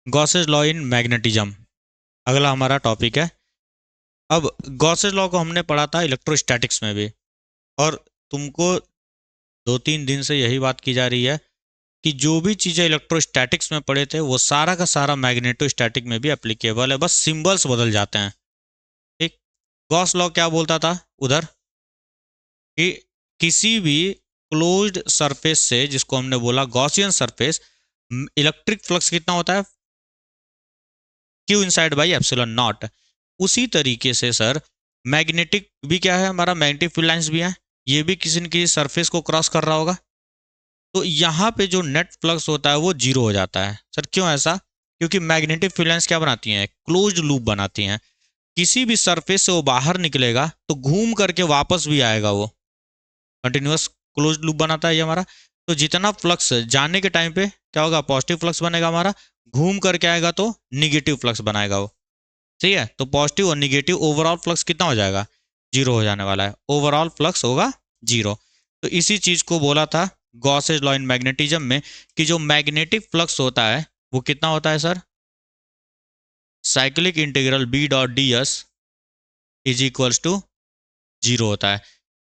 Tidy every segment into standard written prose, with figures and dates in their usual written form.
Gauss's law in magnetism अगला हमारा topic है। अब गॉसेस लॉ को हमने पढ़ा था इलेक्ट्रोस्टैटिक्स में भी, और तुमको 2-3 दिन से यही बात की जा रही है कि जो भी चीज़ें इलेक्ट्रोस्टैटिक्स में पढ़े थे वो सारा का सारा मैग्नेटोस्टैटिक में भी एप्लीकेबल है, बस सिंबल्स बदल जाते हैं। ठीक। गॉस लॉ क्या बोलता था उधर कि किसी भी क्लोज्ड सरफेस से, जिसको हमने बोला गॉसियन सरफेस, इलेक्ट्रिक फ्लक्स कितना होता है, Q inside by epsilon not. उसी तरीके से सर मैग्नेटिक भी क्या है, हमारा मैग्नेटिक फील्ड लाइंस भी है, ये भी किसी न किसी सरफेस को क्रॉस कर रहा होगा। तो यहाँ पे जो नेट फ्लक्स होता है वो जीरो हो जाता है। सर क्यों ऐसा? क्योंकि मैग्नेटिक फील्ड लाइंस क्या बनाती हैं, क्लोज्ड लूप बनाती हैं। किसी भी सरफेस से वो बाहर निकलेगा तो घूम करके वापस भी आएगा, वो कंटिन्यूअस क्लोज्ड लूप बनाता है ये हमारा। तो जितना फ्लक्स जाने के टाइम पे क्या होगा, पॉजिटिव फ्लक्स बनेगा हमारा, घूम करके आएगा तो निगेटिव फ्लक्स बनाएगा वो। सही है। तो पॉजिटिव और निगेटिव ओवरऑल फ्लक्स कितना हो जाएगा, जीरो हो जाने वाला है, ओवरऑल फ्लक्स होगा जीरो। तो इसी चीज को बोला था गॉसेस लॉ इन मैग्नेटिज्म में कि जो मैग्नेटिक फ्लक्स होता है वो कितना होता है sir, cyclic integral B dot D S is equals to zero होता है।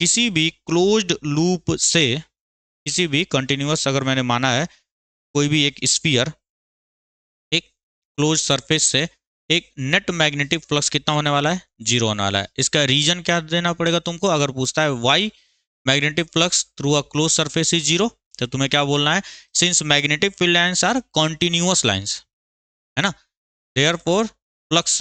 किसी भी क्लोज्ड लूप से, किसी भी कंटिन्यूअस, अगर मैंने माना है कोई भी एक स्फीयर, एक क्लोज सरफेस से, एक नेट मैग्नेटिक फ्लक्स कितना होने वाला है, जीरो होने वाला है। इसका रीजन क्या देना पड़ेगा तुमको, अगर पूछता है why magnetic flux through a close surface is zero, तो तुम्हें क्या बोलना है, since magnetic field lines are continuous lines, है ना, therefore flux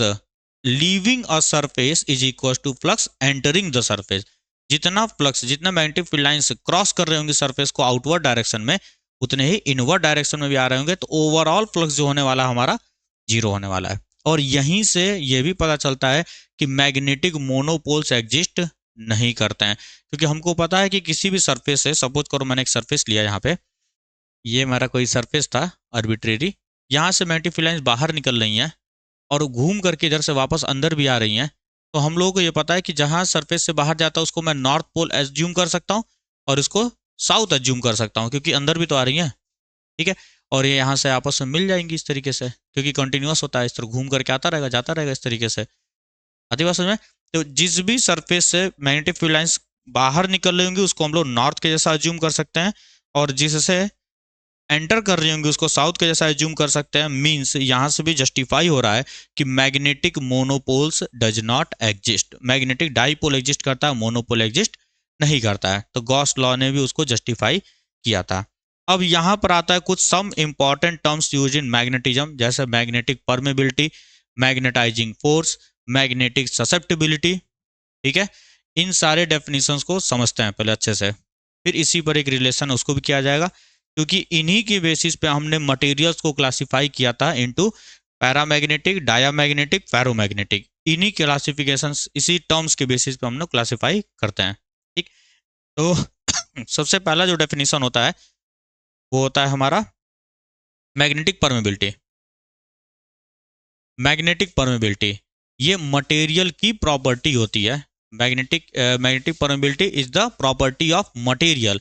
leaving a surface is equal to flux entering the surface. जितना फ्लक्स, जितना मैग्नेटिक फील्ड लाइंस क्रॉस कर रहे होंगे सरफेस को आउटवर्ड डायरेक्शन में, उतने ही इनवर्ड डायरेक्शन में भी आ रहे होंगे, तो ओवरऑल फ्लक्स जो होने वाला हमारा जीरो होने वाला है। और यहीं से यह भी पता चलता है कि मैग्नेटिक मोनोपोल्स एग्जिस्ट नहीं करते हैं, क्योंकि हमको पता है कि किसी भी सरफेस से, सपोज करो मैंने एक सरफेस लिया यहाँ पे, ये हमारा कोई सरफेस था आर्बिट्रेरी, यहाँ से मैग्नेटिक फील्ड लाइंस बाहर निकल रही हैं और घूम करके इधर से वापस अंदर भी आ रही हैं। तो हम लोगों को ये पता है कि जहाँ सरफेस से बाहर जाता है उसको मैं नॉर्थ पोल एज्यूम कर सकता हूँ और इसको साउथ एज्यूम कर सकता हूँ, क्योंकि अंदर भी तो आ रही हैं। ठीक है। और ये यहाँ से आपस में मिल जाएंगी इस तरीके से, क्योंकि कंटिन्यूअस होता है, इस तरह घूम करके आता रहेगा जाता रहेगा इस तरीके से। आती बात समझ में? तो जिस भी सरफेस से मैग्नेटिक फील्ड लाइंस बाहर निकल रही होंगी उसको हम लोग नॉर्थ के जैसा एज्यूम कर सकते हैं, और जिससे एंटर कर रही होंगी उसको साउथ के जैसा एज्यूम कर सकते हैं। मींस यहां से भी जस्टिफाई हो रहा है कि magnetic monopoles does not exist. Magnetic dipole exist करता है, मोनोपोल एग्जिस्ट नहीं करता है। तो गॉस लॉ ने भी उसको जस्टिफाई किया था। अब यहां पर आता है कुछ some important terms use in magnetism, जैसे magnetic permeability, magnetising force, magnetic susceptibility. ठीक है। इन सारे डेफिनेशंस को समझते हैं पहले अच्छे से, फिर इसी पर एक रिलेशन उसको भी किया जाएगा, क्योंकि इन्हीं की बेसिस पे हमने मटेरियल्स को क्लासिफाई किया था इनटू पैरामैग्नेटिक, डायामैग्नेटिक, फेरोमैग्नेटिक। इन्हीं क्लासिफिकेशंस, इसी टर्म्स के बेसिस पे हम लोग क्लासिफाई करते हैं। ठीक। तो सबसे पहला जो डेफिनेशन होता है वो होता है हमारा मैग्नेटिक परमेबिलिटी। मैग्नेटिक परमेबिलिटी ये मटेरियल की प्रॉपर्टी होती है। Magnetic permeability is the property of material,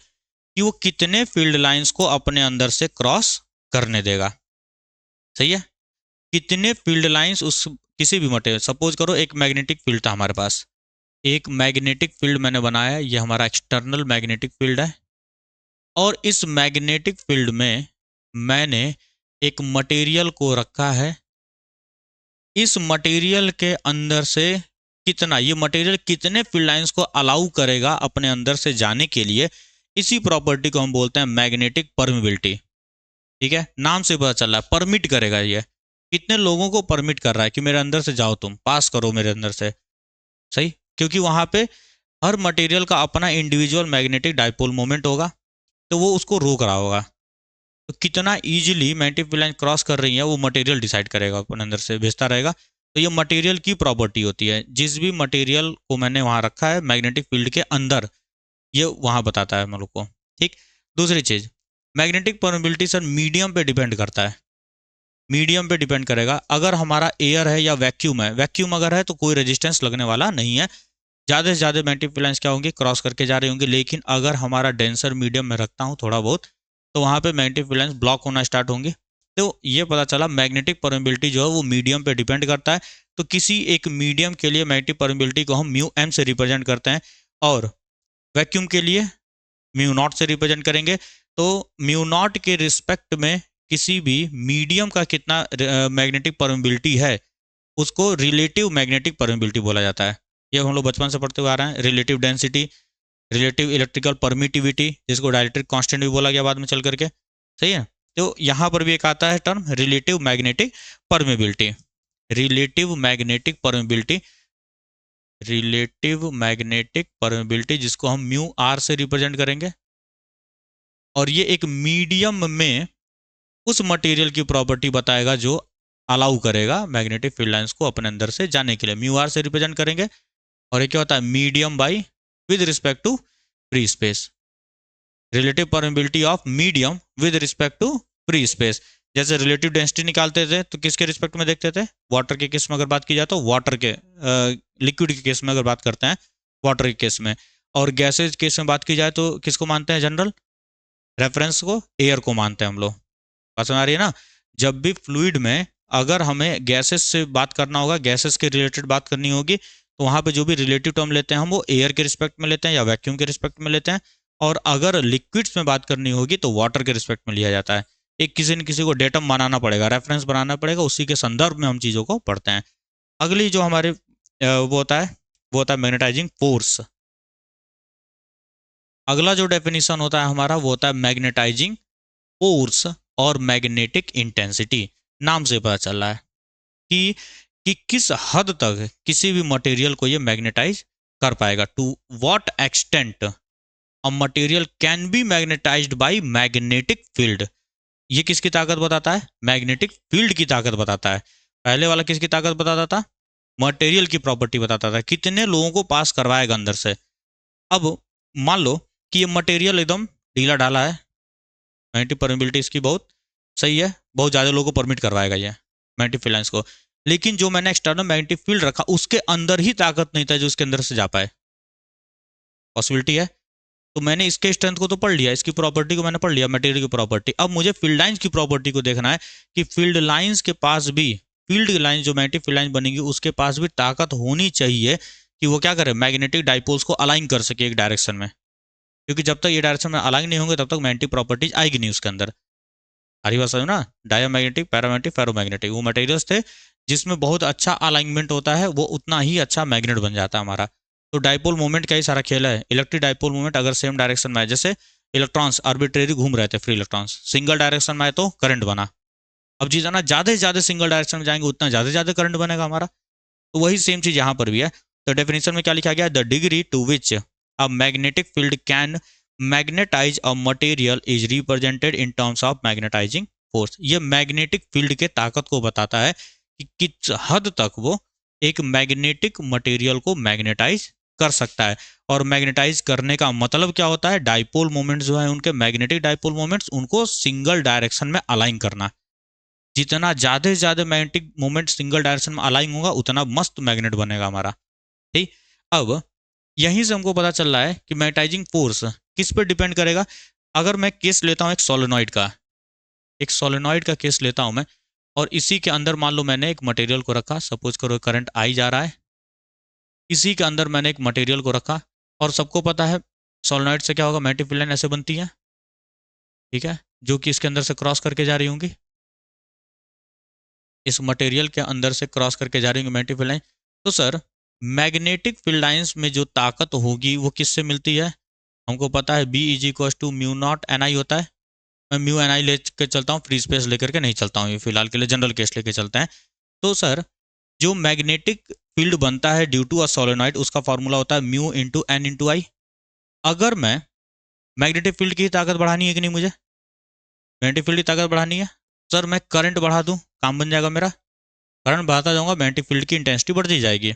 कि वो कितने फील्ड लाइंस को अपने अंदर से क्रॉस करने देगा। सही है। कितने फील्ड लाइंस उस किसी भी मटेरियल, सपोज करो एक मैग्नेटिक फील्ड था हमारे पास, एक मैग्नेटिक फील्ड मैंने बनाया, ये हमारा एक्सटर्नल मैग्नेटिक फील्ड है, और इस मैग्नेटिक फील्ड में मैंने एक मटेरियल को रखा है। इस मटेरियल के अंदर से कितना, ये मटेरियल कितने फील्ड लाइंस को अलाउ करेगा अपने अंदर से जाने के लिए, इसी प्रॉपर्टी को हम बोलते हैं मैग्नेटिक परमिबिलिटी। ठीक है। नाम से पता चल रहा है परमिट करेगा, ये कितने लोगों को परमिट कर रहा है कि मेरे अंदर से जाओ, तुम पास करो मेरे अंदर से। सही। क्योंकि वहां पे हर मटेरियल का अपना इंडिविजुअल मैग्नेटिक डाइपोल मोमेंट होगा, तो वो उसको रोक रहा होगा। तो कितना easily magnetic field line cross कर रही है वो मटेरियल डिसाइड करेगा, अपने अंदर से भेजता रहेगा। तो ये मटेरियल की प्रॉपर्टी होती है, जिस भी मटेरियल को मैंने वहां रखा है मैग्नेटिक फील्ड के अंदर, ये वहां बताता है हम लोग को। ठीक। दूसरी चीज, मैग्नेटिक परमिबिलिटी सर मीडियम पे डिपेंड करता है। मीडियम पे डिपेंड करेगा। अगर हमारा एयर है या वैक्यूम है, वैक्यूम अगर है तो कोई रेजिस्टेंस लगने वाला नहीं है, ज़्यादा से ज़्यादा मैग्नेटिक फील्ड लाइंस क्या होंगे, क्रॉस करके जा रहे होंगे। लेकिन अगर हमारा डेंसर मीडियम में रखता हूँ थोड़ा बहुत, तो वहाँ पे मैग्नेटिक फील्ड लाइंस ब्लॉक होना स्टार्ट होंगे, तो ये पता चला मैग्नेटिक परमेबिलिटी जो है वो मीडियम पे डिपेंड करता है। तो किसी एक मीडियम के लिए मैग्नेटिक परमेबिलिटी को हम म्यू एम से रिप्रेजेंट करते हैं, और वैक्यूम के लिए म्यू नॉट से रिप्रेजेंट करेंगे। तो म्यू नॉट के रिस्पेक्ट में किसी भी मीडियम का कितना मैग्नेटिक परमेबिलिटी है उसको रिलेटिव मैग्नेटिक परमेबिलिटी बोला जाता है। ये हम लोग बचपन से पढ़ते हुए आ रहे हैं। Relative density, relative electrical permittivity, जिसको डायलेक्ट्रिक कांस्टेंट भी बोला गया बाद में चल करके, सही है। तो यहाँ पर भी एक आता है term relative magnetic permeability. Relative magnetic permeability, relative magnetic permeability जिसको हम म्यू आर से रिप्रेजेंट करेंगे, और ये एक मीडियम में उस मटेरियल की प्रॉपर्टी बताएगा जो अलाउ करेगा मैग्नेटिक फील्ड लाइंस को अपने अंदर से जाने के लिए। म्यू आर से रिप्रेजेंट करेंगे, और ये क्या होता है, medium by with respect to free space. Relative permeability of medium with respect to free space. जैसे रिलेटिव डेंसिटी निकालते थे तो किसके रिस्पेक्ट में देखते थे, वाटर के केस में अगर बात की जाए तो वाटर के, लिक्विड के केस में अगर बात करते हैं वाटर के केस में, और गैसेज केस में बात की जाए तो किसको मानते हैं जनरल रेफरेंस को, एयर को मानते हैं हम लोग। बात समझ आ रही है ना। जब भी फ्लूइड में अगर हमें गैसेस से बात करना होगा, गैसेस के रिलेटेड बात करनी होगी, तो वहाँ पे जो भी रिलेटिव टर्म लेते हैं हम वो एयर के रिस्पेक्ट में लेते हैं या वैक्यूम के रिस्पेक्ट में लेते हैं, और अगर लिक्विड्स में बात करनी होगी तो वाटर के रिस्पेक्ट में लिया जाता है। एक किसी न किसी को डेटम बनाना पड़ेगा, रेफरेंस बनाना पड़ेगा, उसी के संदर्भ में हम चीज़ों को पढ़ते हैं। अगली जो हमारे वो होता है मैग्नेटाइजिंग फोर्स। अगला जो डेफिनेशन होता है हमारा वो होता है मैग्नेटाइजिंग फोर्स और मैग्नेटिक इंटेंसिटी। नाम से पता चल रहा है कि किस हद तक किसी भी मटेरियल को ये मैग्नेटाइज कर पाएगा। To what extent a material can be magnetized by magnetic field. ये किसकी ताकत बताता है, मैग्नेटिक फील्ड की ताकत बताता है। पहले वाला किसकी ताकत बताता था, मटेरियल की प्रॉपर्टी बताता था, कितने लोगों को पास करवाएगा अंदर से। अब मान लो कि ये मटेरियल एकदम ढीला ढाला है, मैग्नेटिक परमेबिलिटी इसकी बहुत सही है, बहुत ज़्यादा लोगों को परमिट करवाएगा ये मैग्नेटिक फील्ड लाइंस को, लेकिन जो मैंने एक्सटर्नल मैग्नेटिक फील्ड रखा उसके अंदर ही ताकत नहीं था जो उसके अंदर से जा पाए। पॉसिबिलिटी है। तो मैंने इसके स्ट्रेंथ को तो पढ़ लिया, इसकी प्रॉपर्टी को मैंने पढ़ लिया, मटेरियल की प्रॉपर्टी। अब मुझे फील्ड लाइंस की प्रॉपर्टी को देखना है कि फील्ड लाइंस के पास भी, फील्ड लाइन जो मैग्नेटिक फील्ड लाइन बनेगी उसके पास भी ताकत होनी चाहिए कि वो क्या करे, मैग्नेटिक डाइपोल्स को अलाइन कर सके एक डायरेक्शन में। क्योंकि जब तक ये डायरेक्शन में अलाइन नहीं होंगे तब तक मैग्नेटिक प्रॉपर्टीज आएगी नहीं उसके अंदर। हरी बात समझ ना। डायमैग्नेटिक, पैरामैग्नेटिक, फेरोमैग्नेटिक वो मटेरियल्स थे जिसमें बहुत अच्छा अलाइनमेंट होता है, वो उतना ही अच्छा मैग्नेट बन जाता है हमारा। तो डाइपोल मोमेंट का ही सारा खेल है। इलेक्ट्रिक डाइपोल मोमेंट अगर सेम डायरेक्शन में है, जैसे इलेक्ट्रॉन्स आर्बिट्रेरी घूम रहे थे, फ्री इलेक्ट्रॉन्स सिंगल डायरेक्शन में आए तो करंट बना। अब जितना ज़्यादा से ज़्यादा सिंगल डायरेक्शन में जाएंगे उतना ज़्यादा ज़्यादा करंट बनेगा हमारा। तो वही सेम चीज़ यहाँ पर भी है। तो डेफिनेशन में क्या लिखा गया, the degree to which a magnetic field can magnetize a material is represented in terms of magnetizing force. ये मैग्नेटिक फील्ड के ताकत को बताता है कि किस हद तक वो एक मैग्नेटिक मटेरियल को मैग्नेटाइज कर सकता है। और मैग्नेटाइज करने का मतलब क्या होता है, डाइपोल मोमेंट्स जो है उनके, मैग्नेटिक डाइपोल मोमेंट्स, उनको सिंगल डायरेक्शन में अलाइन करना। जितना ज़्यादा से ज़्यादा मैग्नेटिक मोमेंट सिंगल डायरेक्शन में अलाइन होगा उतना मस्त मैग्नेट बनेगा हमारा। ठीक। अब यहीं से हमको पता चल रहा है कि मैग्नेटाइजिंग फोर्स किस पर डिपेंड करेगा। अगर मैं केस लेता हूँ एक सोलेनॉइड का, एक सोलेनॉइड का केस लेता हूँ मैं, और इसी के अंदर मान लो मैंने एक मटेरियल को रखा, सपोज करो करंट आई जा रहा है, इसी के अंदर मैंने एक मटेरियल को रखा, और सबको पता है सोलेनॉइड से क्या होगा, मैग्नेटिक फील्ड लाइन ऐसे बनती है, ठीक है, जो कि इसके अंदर से क्रॉस करके जा रही होंगी, इस मटेरियल के अंदर से क्रॉस करके जा रही होंगी मैग्नेटिक फील्ड लाइन। तो सर मैग्नेटिक फील्ड लाइंस में जो ताकत होगी वो किससे मिलती है, हमको पता है B is equal to mu naught n I होता है। मैं म्यू एन आई लेकर चलता हूँ, फ्री स्पेस लेकर के नहीं चलता हूँ, ये फिलहाल के लिए जनरल केस लेके चलते हैं। तो सर जो मैग्नेटिक फील्ड बनता है ड्यू टू अ सोलेनॉइड, उसका फॉर्मूला होता है म्यू इंटू एन इंटू आई। अगर मैं मैग्नेटिक फील्ड की ताकत बढ़ानी है कि नहीं, मुझे मैग्नेटिक फील्ड की ताकत बढ़ानी है, सर मैं करंट बढ़ा दूँ, काम बन जाएगा मेरा। करंट बढ़ाता जाऊँगा, मैग्नेटिक फील्ड की इंटेंसिटी बढ़ती जाएगी।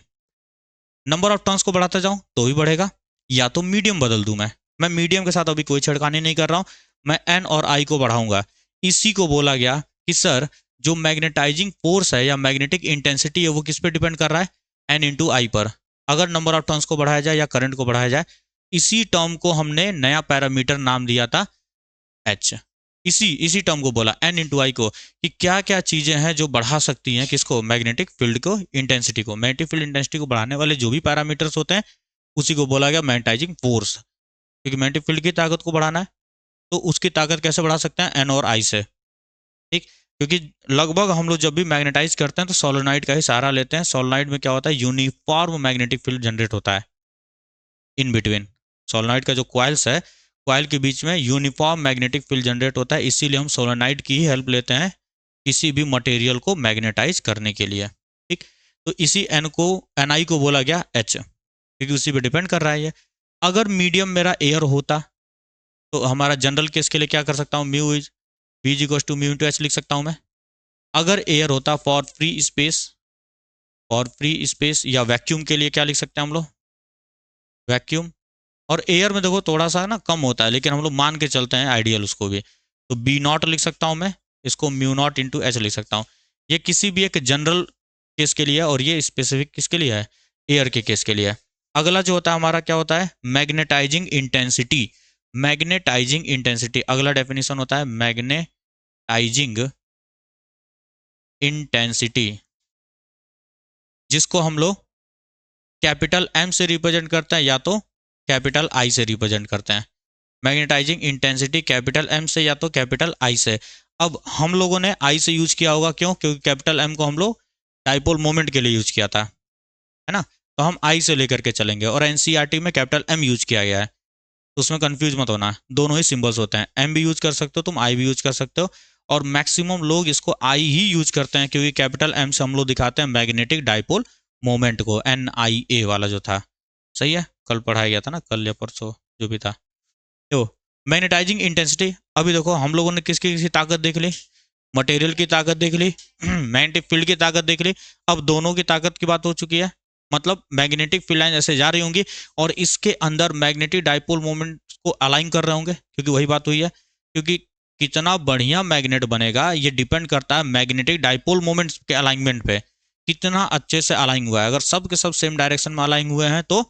नंबर ऑफ टर्न्स को बढ़ाता जाऊँ तो भी बढ़ेगा, या तो मीडियम बदल दूँ मैं मीडियम के साथ अभी कोई छेड़खानी नहीं कर रहा हूँ, मैं एन और आई को बढ़ाऊंगा। इसी को बोला गया कि सर जो मैग्नेटाइजिंग फोर्स है या मैग्नेटिक इंटेंसिटी है वो किस पे डिपेंड कर रहा है, एन इंटू आई पर। अगर नंबर ऑफ टर्न्स को बढ़ाया जाए या करंट को बढ़ाया जाए, इसी टर्म को हमने नया पैरामीटर नाम दिया था एच। इसी इसी टर्म को बोला N इंटू आई को, कि क्या क्या चीजें हैं जो बढ़ा सकती हैं किसको, मैग्नेटिक फील्ड को, इंटेंसिटी को। मैग्नेटिक फील्ड इंटेंसिटी को बढ़ाने वाले जो भी पैरामीटर्स होते हैं उसी को बोला गया मैग्नेटाइजिंग फोर्स। क्योंकि मैग्नेटिक फील्ड की ताकत को बढ़ाना है तो उसकी ताकत कैसे बढ़ा सकते हैं, एन और आई से। ठीक, क्योंकि लगभग हम लोग जब भी मैग्नेटाइज करते हैं तो सोलेनोइड का ही सहारा लेते हैं। सोलेनोइड में क्या होता है, यूनिफॉर्म मैग्नेटिक फील्ड जनरेट होता है इन बिटवीन। सोलेनोइड का जो क्वाइल्स है, क्वाइल के बीच में यूनिफॉर्म मैग्नेटिक फील्ड जनरेट होता है, इसीलिए हम सोलेनोइड की ही हेल्प लेते हैं किसी भी मटेरियल को मैग्नेटाइज करने के लिए। ठीक, तो इसी एन को, एन आई को बोला गया एच, क्योंकि उसी पे डिपेंड कर रहा है ये। अगर मीडियम मेरा एयर होता तो हमारा जनरल केस के लिए क्या कर सकता हूँ, mu is V is equal to mu into H लिख सकता हूँ मैं। अगर एयर होता for free space, for free space, या वैक्यूम के लिए क्या लिख सकते हैं हम लोग, वैक्यूम। और एयर में देखो थोड़ा सा ना कम होता है, लेकिन हम लोग मान के चलते हैं आइडियल उसको भी, तो बी नॉट लिख सकता हूँ मैं, इसको म्यू नॉट इंटू एच लिख सकता हूँ। ये किसी भी एक जनरल केस के लिए है, और ये स्पेसिफिक किसके लिए है, एयर के केस के लिए है। अगला जो होता है हमारा क्या होता है, मैग्नेटाइजिंग इंटेंसिटी। मैग्नेटाइजिंग इंटेंसिटी अगला डेफिनेशन होता है, मैग्नेटाइजिंग इंटेंसिटी, जिसको हम लोग कैपिटल एम से रिप्रेजेंट करते हैं या तो कैपिटल आई से रिप्रेजेंट करते हैं। मैग्नेटाइजिंग इंटेंसिटी कैपिटल एम से या तो कैपिटल आई से। अब हम लोगों ने आई से यूज किया होगा, क्यों, क्योंकि कैपिटल एम को हम लोग डाइपोल मोमेंट के लिए यूज किया था, है ना, तो हम आई से लेकर के चलेंगे। और एनसीईआरटी में कैपिटल एम यूज किया गया है, तो उसमें कंफ्यूज मत होना, दोनों ही सिंबल्स होते हैं, एम भी यूज कर सकते हो तुम, आई भी यूज कर सकते हो। और मैक्सिमम लोग इसको आई ही यूज करते हैं, क्योंकि कैपिटल एम से हम लोग दिखाते हैं मैग्नेटिक डाइपोल मोमेंट को, NIA वाला जो था। सही है, कल पढ़ाया गया था ना, कल या परसों जो भी था। तो मैग्नेटाइजिंग इंटेंसिटी, अभी देखो हम लोगों ने किसकी किसकी ताकत देख ली, मटेरियल की ताकत देख ली, मैग्नेटिक फील्ड की ताकत देख ली, अब दोनों की ताकत की बात हो चुकी है। मतलब मैग्नेटिक फील्ड लाइन ऐसे जा रही होंगी और इसके अंदर मैग्नेटिक डाइपोल मोमेंट को अलाइन कर रहे होंगे, क्योंकि वही बात हुई है। क्योंकि कितना बढ़िया मैग्नेट बनेगा ये डिपेंड करता है मैग्नेटिक डाइपोल मोमेंट्स के अलाइनमेंट पे, कितना अच्छे से अलाइन हुआ है। अगर सब के सब सेम डायरेक्शन में अलाइन हुए हैं तो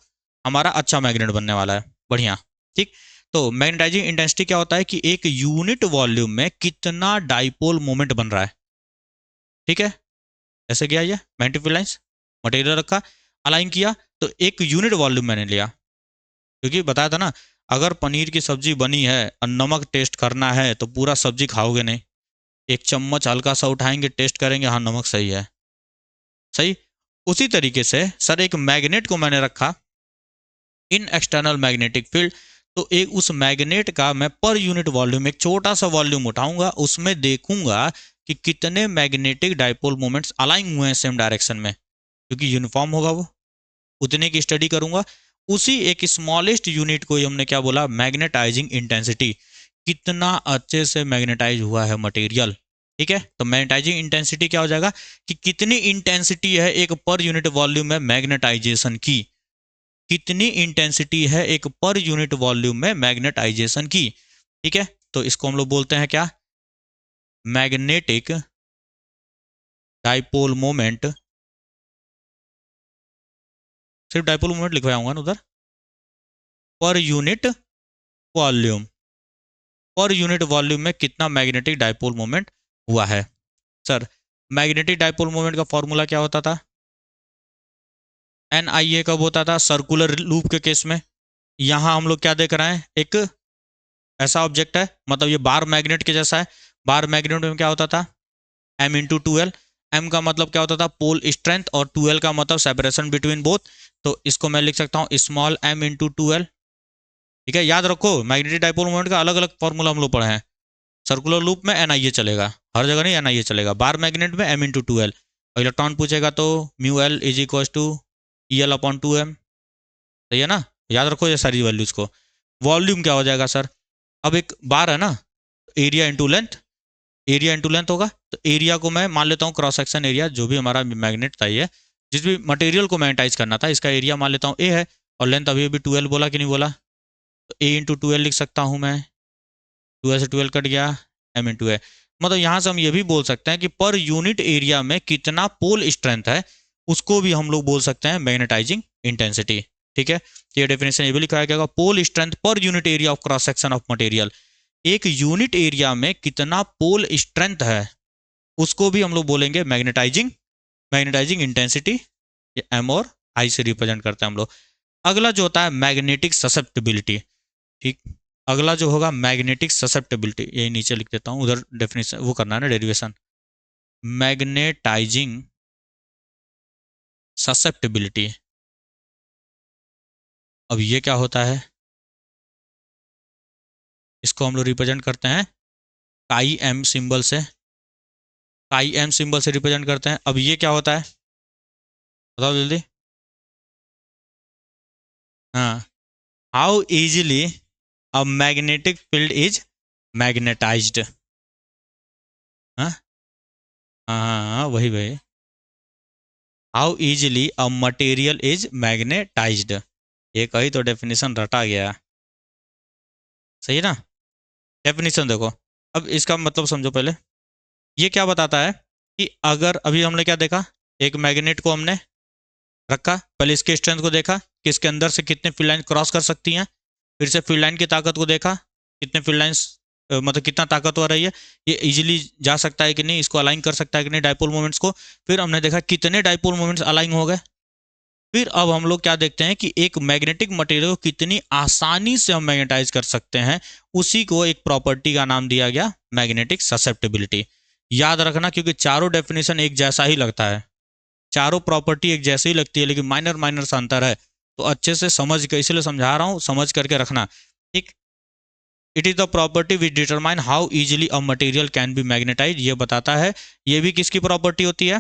हमारा अच्छा मैग्नेट बनने वाला है, बढ़िया। ठीक, तो मैग्नेटाइजिंग इंटेंसिटी क्या होता है कि एक यूनिट वॉल्यूम में कितना डाइपोल मोमेंट बन रहा है। ठीक है, ऐसे गया ये मैग्नेटिक फील्ड लाइंस, मटेरियल रखा, अलाइन किया, तो एक यूनिट वॉल्यूम मैंने लिया। क्योंकि बताया था ना, अगर पनीर की सब्जी बनी है और नमक टेस्ट करना है तो पूरा सब्जी खाओगे नहीं, एक चम्मच हल्का सा उठाएंगे, टेस्ट करेंगे, हाँ नमक सही है, सही। उसी तरीके से सर एक मैग्नेट को मैंने रखा इन एक्सटर्नल मैग्नेटिक फील्ड, तो एक उस मैग्नेट का मैं पर यूनिट वॉल्यूम, एक छोटा सा वॉल्यूम उठाऊंगा, उसमें देखूंगा कि कितने मैग्नेटिक डाइपोल मोमेंट्स अलाइन हुए हैं सेम डायरेक्शन में, क्योंकि यूनिफॉर्म होगा वो, उतने की स्टडी करूंगा। उसी एक स्मॉलेस्ट यूनिट को ही हमने क्या बोला, मैग्नेटाइजिंग इंटेंसिटी, कितना अच्छे से मैग्नेटाइज हुआ है मटेरियल। ठीक है, तो मैग्नेटाइजिंग इंटेंसिटी क्या हो जाएगा कि कितनी इंटेंसिटी है एक पर यूनिट वॉल्यूम में मैग्नेटाइजेशन की, कितनी इंटेंसिटी है एक पर यूनिट वॉल्यूम में मैग्नेटाइजेशन की। ठीक है, तो इसको हम लोग बोलते हैं क्या, मैग्नेटिक डाइपोल मोमेंट। सिर्फ डाइपोल मोमेंट लिखवाया होगा ना उधर, per unit volume, per unit volume में कितना मैग्नेटिक डाइपोल मोमेंट हुआ है। सर मैग्नेटिक डाइपोल मोमेंट का फॉर्मूला क्या होता था, NIA कब होता था, सर्कुलर लूप के केस में। यहां हम लोग क्या देख रहे हैं, एक ऐसा ऑब्जेक्ट है, मतलब ये बार मैग्नेट के जैसा है। बार मैग्नेट में क्या होता था, M इंटू 2L। M का मतलब क्या होता था, पोल स्ट्रेंथ, और 2L का मतलब सेपरेशन बिटवीन बोथ। तो इसको मैं लिख सकता हूँ स्मॉल m इंटू 2L। ठीक है, याद रखो मैग्नेटिक डाइपोल मोमेंट का अलग अलग फॉर्मूला हम लोग पढ़े हैं। सर्कुलर लूप में NIA चलेगा, हर जगह नहीं NIA चलेगा। बार मैग्नेट में M इंटू 2L, और इलेक्ट्रॉन पूछेगा तो mu L is equal to EL upon 2M। सही है ना, याद रखो ये सारी वैल्यूज को। वॉल्यूम क्या हो जाएगा सर, अब एक बार है ना, area into length, area into length होगा, तो एरिया को मैं मान लेता हूँ क्रॉस सेक्शन एरिया, जो भी हमारा मैग्नेट था ये, जिस भी मटेरियल को मैग्नेटाइज करना था, इसका एरिया मान लेता हूँ A है, और लेंथ अभी अभी 2L बोला कि नहीं बोला, तो A इंटू 2L लिख सकता हूँ मैं, 2L से 2L कट गया, M इंटू A। मतलब यहाँ से हम ये भी बोल सकते हैं कि पर यूनिट एरिया में कितना पोल स्ट्रेंथ है, उसको भी हम लोग बोल सकते हैं मैग्नेटाइजिंग इंटेंसिटी। ठीक है, तो ये डेफिनेशन ये भी लिखा गया, पोल स्ट्रेंथ पर unit area of cross section of material. एक यूनिट एरिया में कितना पोल स्ट्रेंथ है, उसको भी हम लोग बोलेंगे मैग्नेटाइजिंग इंटेंसिटी, एम और आई से रिप्रेजेंट करते हैं हम लोग। अगला जो होता है मैग्नेटिक ससेप्टिबिलिटी। ठीक, अगला जो होगा मैग्नेटिक ससेप्टिबिलिटी, यही नीचे लिख देता हूँ, उधर डेफिनेशन वो करना है ना, डेरिवेशन। मैग्नेटाइजिंग ससेप्टिबिलिटी, अब ये क्या होता है, इसको हम लोग रिप्रेजेंट करते हैं काई एम सिंबल से, काई एम सिंबल से रिप्रेजेंट करते हैं। अब ये क्या होता है, बताओ जल्दी। हाँ, how easily a magnetic field is magnetised. हाँ हाँ हाँ हाँ, वही वही। How easily a material is magnetised, ये कही तो डेफिनेशन रटा गया। सही है ना, डेफिनेशन देखो। अब इसका मतलब समझो पहले, ये क्या बताता है कि अगर अभी हमने क्या देखा, एक मैग्नेट को हमने रखा, पहले इसके स्ट्रेंथ को देखा कि इसके अंदर से कितने फील्ड लाइन क्रॉस कर सकती हैं, फिर से फील्ड लाइन की ताकत को देखा, कितने फील्ड लाइन्स मतलब कितना ताकतवर है ये इजीली जा सकता है कि नहीं, इसको अलाइन कर सकता है कि नहीं डाइपोल मोमेंट्स को। फिर हमने देखा कितने डाइपोल मोमेंट्स अलाइन हो गए। फिर अब हम लोग क्या देखते हैं कि एक मैग्नेटिक मटेरियल को कितनी आसानी से हम मैग्नेटाइज कर सकते हैं, उसी को एक प्रॉपर्टी का नाम दिया गया मैग्नेटिक ससेप्टिबिलिटी। याद रखना, क्योंकि चारों डेफिनेशन एक जैसा ही लगता है, चारों प्रॉपर्टी एक जैसी ही लगती है, लेकिन माइनर माइनर सा अंतर है। तो अच्छे से समझ के, इसलिए समझा रहा हूँ, समझ करके रखना। ठीक, it is the property which determine how easily a material can be magnetize, ये बताता है। ये भी किसकी प्रॉपर्टी होती है,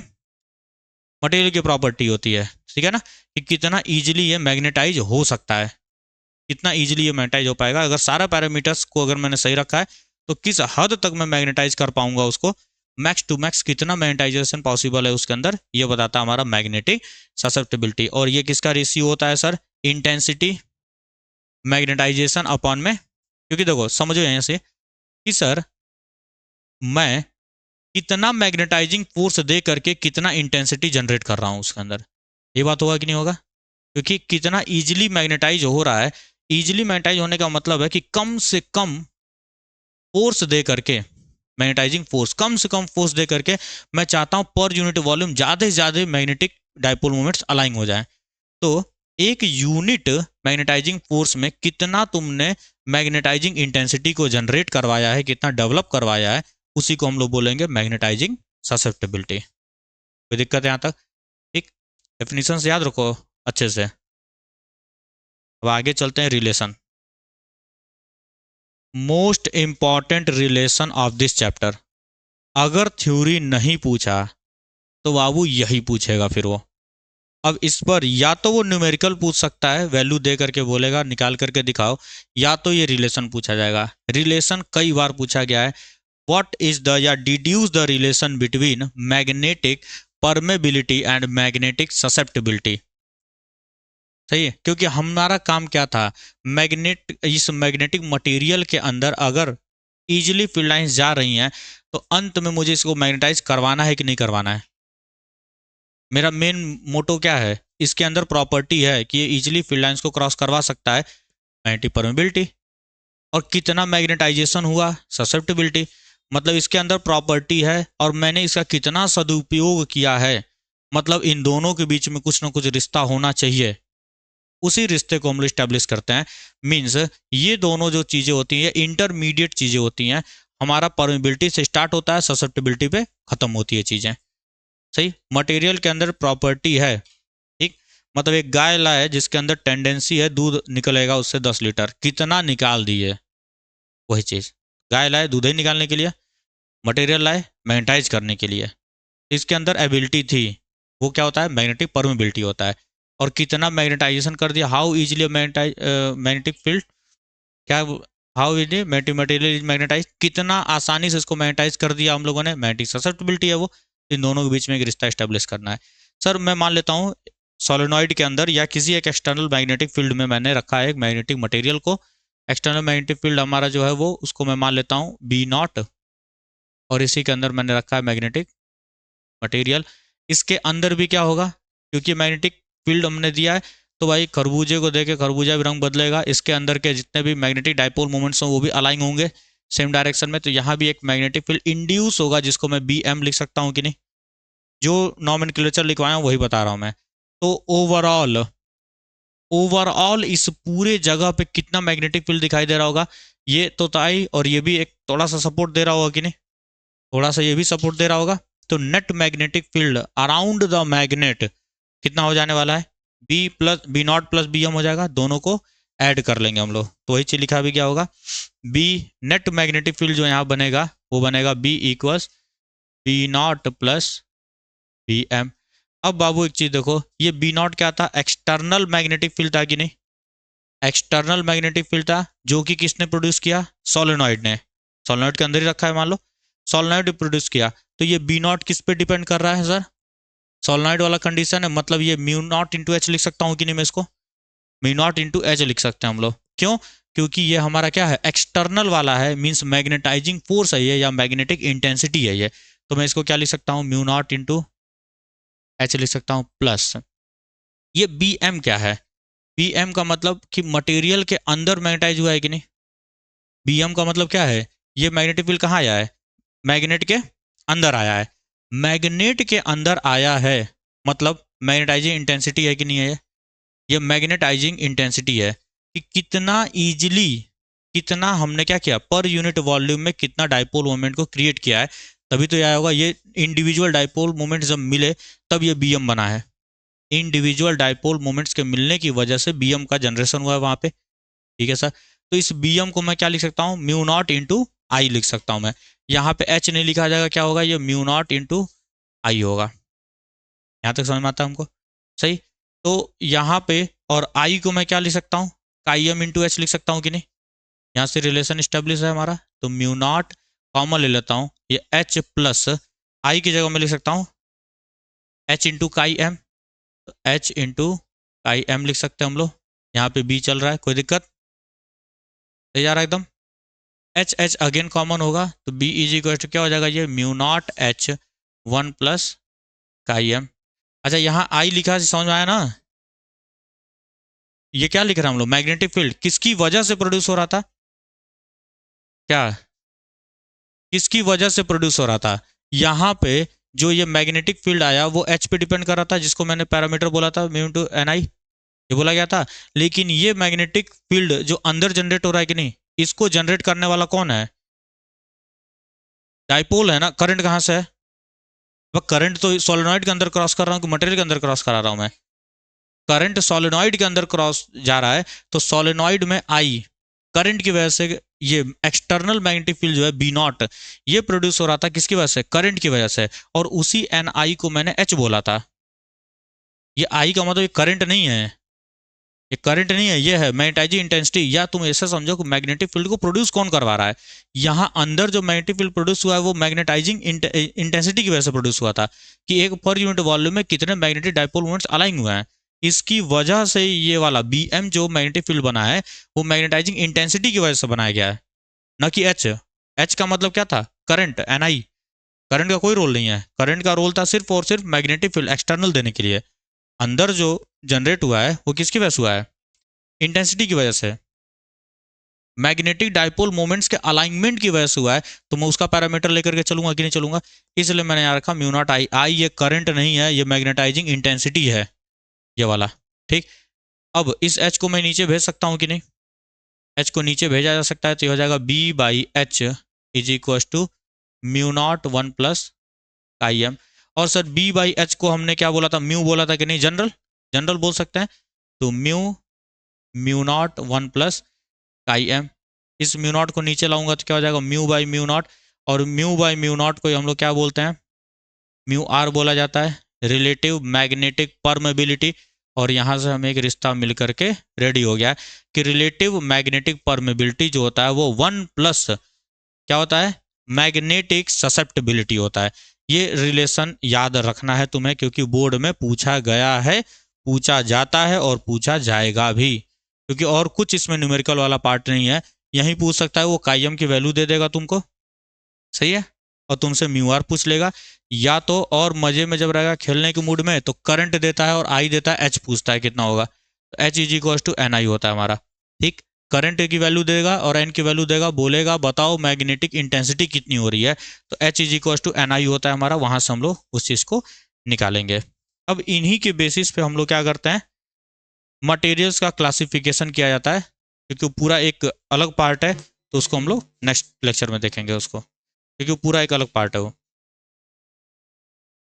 मटेरियल की प्रॉपर्टी होती है। ठीक है ना, कि कितना इजीली ये मैग्नेटाइज हो सकता है, कितना इजीली ये मैग्नेटाइज हो पाएगा। अगर सारा पैरामीटर्स को अगर मैंने सही रखा है, तो किस हद तक मैं मैग्नेटाइज कर पाऊंगा उसको, मैक्स टू मैक्स कितना मैग्नेटाइजेशन पॉसिबल है उसके अंदर, ये बताता है हमारा मैग्नेटिक ससेप्टिबिलिटी। और ये किसका रेशियो होता है सर, इंटेंसिटी मैग्नेटाइजेशन अपॉन में। क्योंकि देखो समझो यहाँ से कि सर मैं कितना मैग्नेटाइजिंग फोर्स दे करके कितना इंटेंसिटी जनरेट कर रहा हूँ उसके अंदर, ये बात होगा कि नहीं होगा। क्योंकि कितना इजीली मैग्नेटाइज हो रहा है, इजीली मैग्नेटाइज होने का मतलब है कि कम से कम फोर्स दे करके, मैग्नेटाइजिंग फोर्स कम से कम फोर्स दे करके मैं चाहता हूं पर यूनिट वॉल्यूम ज्यादा से ज्यादा मैग्नेटिक डाइपोल मोमेंट्स अलाइन हो जाए। तो एक यूनिट मैग्नेटाइजिंग फोर्स में कितना तुमने मैग्नेटाइजिंग इंटेंसिटी को जनरेट करवाया है, कितना डेवलप करवाया है, उसी को हम लोग बोलेंगे मैग्नेटाइजिंग ससेप्टिबिलिटी। कोई दिक्कत है यहाँ तक, ठीक। डेफिनेशन याद रखो अच्छे से। अब आगे चलते हैं, relation, most important relation of this chapter. अगर थ्योरी नहीं पूछा तो बाबू यही पूछेगा फिर वो। अब इस पर या तो वो न्यूमेरिकल पूछ सकता है, वैल्यू दे करके बोलेगा निकाल करके दिखाओ, या तो ये रिलेशन पूछा जाएगा। रिलेशन कई बार पूछा गया है, व्हाट इज द, या deduce the relation between magnetic permeability and magnetic susceptibility. सही है, क्योंकि हमारा काम क्या था, इस मैग्नेटिक मटेरियल के अंदर अगर इजिली फील्ड लाइंस जा रही हैं, तो अंत में मुझे इसको मैग्नेटाइज करवाना है कि नहीं करवाना है। मेरा मेन मोटो क्या है, इसके अंदर प्रॉपर्टी है कि ये इजिली फील्ड लाइंस को क्रॉस करवा सकता है, मैग्नेटिक परमेबिलिटी। और कितना मैग्नेटाइजेशन हुआ, ससेप्टिबिलिटी। मतलब इसके अंदर प्रॉपर्टी है और मैंने इसका कितना सदुपयोग किया है, मतलब इन दोनों के बीच में कुछ ना कुछ रिश्ता होना चाहिए, उसी रिश्ते को हम लोग स्टैब्लिश करते हैं। मीन्स ये दोनों जो चीज़ें होती हैं इंटरमीडिएट चीज़ें होती हैं। हमारा परमिबिलिटी से स्टार्ट होता है, ससेप्टिबिलिटी पे खत्म होती है चीज़ें। सही, मटेरियल के अंदर प्रॉपर्टी है। ठीक, मतलब एक गाय लाए जिसके अंदर टेंडेंसी है दूध निकलेगा उससे 10 लीटर, कितना निकाल दिए, वही चीज़। गाय लाए दूध ही निकालने के लिए, मटेरियल लाए मैग्नेटाइज करने के लिए, इसके अंदर एबिलिटी थी, वो क्या होता है, मैग्नेटिक परमिबिलिटी होता है। और कितना मैग्नेटाइजेशन कर दिया, हाउ इजिली मैग्नेटिक फील्ड, क्या, how easily material is magnetize, कितना आसानी से इसको मैग्नेटाइज कर दिया हम लोगों ने, मैग्नेटिक ससेप्टिबिलिटी है वो। इन दोनों के बीच में एक रिश्ता स्टैब्लिश करना है। सर मैं मान लेता हूँ सोलेनॉइड के अंदर या किसी एक एक्सटर्नल मैग्नेटिक फील्ड में मैंने रखा है एक मैग्नेटिक मटेरियल को। एक्सटर्नल मैग्नेटिक फील्ड हमारा जो है वो, उसको मैं मान लेता हूँ B0, और इसी के अंदर मैंने रखा है मैग्नेटिक मटेरियल। इसके अंदर भी क्या होगा, क्योंकि मैग्नेटिक फील्ड हमने दिया है, तो भाई खरबूजे को देके खरबूजा भी रंग बदलेगा, इसके अंदर के जितने भी मैग्नेटिक डाइपोल मोमेंट्स हों वो भी अलाइन होंगे। सेम डायरेक्शन में, तो यहाँ भी एक मैग्नेटिक फील्ड इंड्यूस होगा जिसको मैं बी एम लिख सकता हूँ कि नहीं। जो नॉमेनक्लेचर लिखवाया हूँ वही बता रहा हूँ मैं। तो ओवरऑल ओवरऑल इस पूरे जगह पे कितना मैग्नेटिक फील्ड दिखाई दे रहा होगा, ये तो ताई, और ये भी एक थोड़ा सा सपोर्ट दे रहा होगा कि नहीं, थोड़ा सा ये भी सपोर्ट दे रहा होगा। तो net magnetic field around the magnet कितना हो जाने वाला है, B naught plus B M हो जाएगा, दोनों को ऐड कर लेंगे हम लोग, तो वही चीज लिखा भी क्या होगा, बी नेट मैग्नेटिक फील्ड जो यहाँ बनेगा वो बनेगा B equals B naught plus B M. अब बाबू एक चीज देखो, ये बी नॉट क्या था, एक्सटर्नल मैग्नेटिक फील्ड था कि नहीं, एक्सटर्नल मैग्नेटिक फील्ड था, जो कि किसने प्रोड्यूस किया, सोलेनॉइड ने, सोलेनॉइड के अंदर ही रखा है मान लो, सोलेनॉइड प्रोड्यूस किया। तो ये बी नॉट किस पे डिपेंड कर रहा है सर, सोलेनॉइड वाला कंडीशन है, मतलब ये म्यू नॉट इंटू एच लिख सकता हूँ कि नहीं मैं इसको, म्यू नॉट इंटू एच लिख सकते हैं हम लोग, क्यों, क्योंकि ये हमारा क्या है, एक्सटर्नल वाला है, मीन्स मैग्नेटाइजिंग फोर्स है ये, या मैग्नेटिक इंटेंसिटी है ये, तो मैं इसको क्या लिख सकता हूँ, म्यू नॉट इंटू एच लिख सकता हूँ, प्लस ये बी एम क्या है, बी एम का मतलब कि मटेरियल के अंदर मैग्नेटाइज हुआ है कि नहीं, बी एम का मतलब क्या है, ये मैग्नेटिक फील्ड कहाँ आया है, मैग्नेट के अंदर आया है, मैग्नेट के अंदर आया है, मतलब मैग्नेटाइजिंग इंटेंसिटी है कि नहीं है ये मैग्नेटाइजिंग इंटेंसिटी है, कि कितना इजीली, कितना हमने क्या किया, पर यूनिट वॉल्यूम में कितना डाइपोल मोमेंट को क्रिएट किया है, तभी तो यह होगा, ये इंडिविजुअल डाइपोल मोमेंट जब मिले तब ये बीएम बना है, इंडिविजुअल डाइपोल मोमेंट्स के मिलने की वजह से बीएम का जनरेशन हुआ है वहां पे, ठीक है सर। तो इस बीएम को मैं क्या लिख सकता हूँ, म्यू नॉट इंटू आई लिख सकता हूँ मैं, यहाँ पे एच नहीं लिखा जाएगा, क्या होगा, ये म्यू नॉट इंटू आई होगा, यहाँ तक समझ में आता है हमको, सही। तो यहाँ पे और आई को मैं क्या लिख सकता हूँ, काई एम इंटू एच लिख सकता हूँ कि नहीं, यहाँ से रिलेशन स्टेब्लिश है हमारा, तो म्यू नॉट कॉमन ले लेता हूँ, ये एच प्लस आई की जगह में लिख सकता हूँ एच इंटू काई एम, तो एच इंटू काई एम लिख सकते हैं हम लोग, यहाँ पे बी चल रहा है, कोई दिक्कत, सही जा रहा है एकदम। एच एच अगेन कॉमन होगा, तो बी इज इक्वल टू क्या हो जाएगा, ये mu naught H one plus chi M. अच्छा यहाँ आई लिखा है, समझ में आया ना, ये क्या लिख रहा है हम लोग, मैग्नेटिक फील्ड किसकी वजह से प्रोड्यूस हो रहा था, क्या, किसकी वजह से प्रोड्यूस हो रहा था, यहाँ पे जो ये मैग्नेटिक फील्ड आया वो एच पे डिपेंड कर रहा था, जिसको मैंने पैरामीटर बोला था म्यू टू एन आई, ये बोला गया था। लेकिन ये मैग्नेटिक फील्ड जो अंदर जनरेट हो रहा है कि नहीं, इसको जनरेट करने वाला कौन है, डाइपोल है ना, करंट कहाँ से है, करंट तो सोलेनॉइड के अंदर क्रॉस कर रहा हूँ कि मटेरियल के अंदर क्रॉस करा रहा हूँ मैं, करंट सोलेनॉइड के अंदर क्रॉस जा रहा है, तो सोलेनॉइड में आई करंट की वजह से, ये एक्सटर्नल मैग्नेटिक फील्ड जो है बी नॉट, ये प्रोड्यूस हो रहा था किसकी वजह से, करंट की वजह से, और उसी एन आई को मैंने एच बोला था, ये आई का मतलब ये करंट नहीं है, ये करंट नहीं है, ये है मैग्नेटाइजिंग इंटेंसिटी, या तुम ऐसा समझो कि मैग्नेटिक फील्ड को प्रोड्यूस कौन करवा रहा है, यहाँ अंदर जो मैग्नेटिक फील्ड प्रोड्यूस हुआ है वो मैग्नेटाइजिंग इंटेंसिटी की वजह से प्रोड्यूस हुआ था, कि एक पर यूनिट वॉल्यूम में कितने मैग्नेटिक डाइपोल मोमेंट्स अलाइन हुए हैं, इसकी वजह से ये वाला बी एम जो मैग्नेटिक फील्ड बना है वो मैग्नेटाइजिंग इंटेंसिटी की वजह से बनाया गया है, न कि एच। एच का मतलब क्या था, करंट एन आई, करंट का कोई रोल नहीं है, करंट का रोल था सिर्फ और सिर्फ मैग्नेटिक फील्ड एक्सटर्नल देने के लिए, अंदर जो जनरेट हुआ है वो किसकी वजह से हुआ है, इंटेंसिटी की वजह से, मैग्नेटिक डाइपोल मोमेंट्स के अलाइनमेंट की वजह से हुआ है, तो मैं उसका पैरामीटर लेकर के चलूंगा कि नहीं चलूंगा, इसलिए मैंने यहाँ रखा म्यू नॉट आई, आई ये करंट नहीं है, ये मैग्नेटाइजिंग इंटेंसिटी है ये वाला, ठीक। अब इस एच को मैं नीचे भेज सकता हूँ कि नहीं, एच को नीचे भेजा जा सकता है, तो ये हो जाएगा B by H is equal to mu naught one plus I M, और सर बी बाई एच को हमने क्या बोला था, म्यू बोला था कि नहीं, जनरल, जनरल बोल सकते हैं, तो mu mu naught one plus I M, इस म्यू नॉट को नीचे लाऊंगा तो क्या हो जाएगा, म्यू बाई म्यू नॉट, और म्यू बाई म्यू नॉट को हम लोग क्या बोलते हैं, म्यू आर बोला जाता है, रिलेटिव मैग्नेटिक परमेबिलिटी, और यहाँ से हमें एक रिश्ता मिल करके रेडी हो गया कि रिलेटिव मैग्नेटिक परमेबिलिटी जो होता है वो वन प्लस क्या होता है, मैग्नेटिक ससेप्टिबिलिटी होता है। ये रिलेशन याद रखना है तुम्हें, क्योंकि बोर्ड में पूछा गया है, पूछा जाता है और पूछा जाएगा भी, क्योंकि और कुछ इसमें न्यूमेरिकल वाला पार्ट नहीं है, यही पूछ सकता है, वो काइम की वैल्यू दे देगा तुमको, सही है, और तुमसे म्यू आर पूछ लेगा, या तो और मजे में जब रहेगा खेलने के मूड में तो करंट देता है और आई देता है, एच पूछता है कितना होगा, तो H is equal to n I होता है हमारा, ठीक। करंट की वैल्यू देगा और एन की वैल्यू देगा, बोलेगा बताओ मैग्नेटिक इंटेंसिटी कितनी हो रही है, तो H is equal to n I होता है हमारा, वहां से हम लोग उस चीज को निकालेंगे। अब इन्हीं के बेसिस पे हम लोग क्या करते हैं, मटेरियल्स का क्लासिफिकेशन किया जाता है, क्योंकि वो पूरा एक अलग पार्ट है, तो उसको हम लोग नेक्स्ट लेक्चर में देखेंगे उसको, क्योंकि वो पूरा एक अलग पार्ट है वो।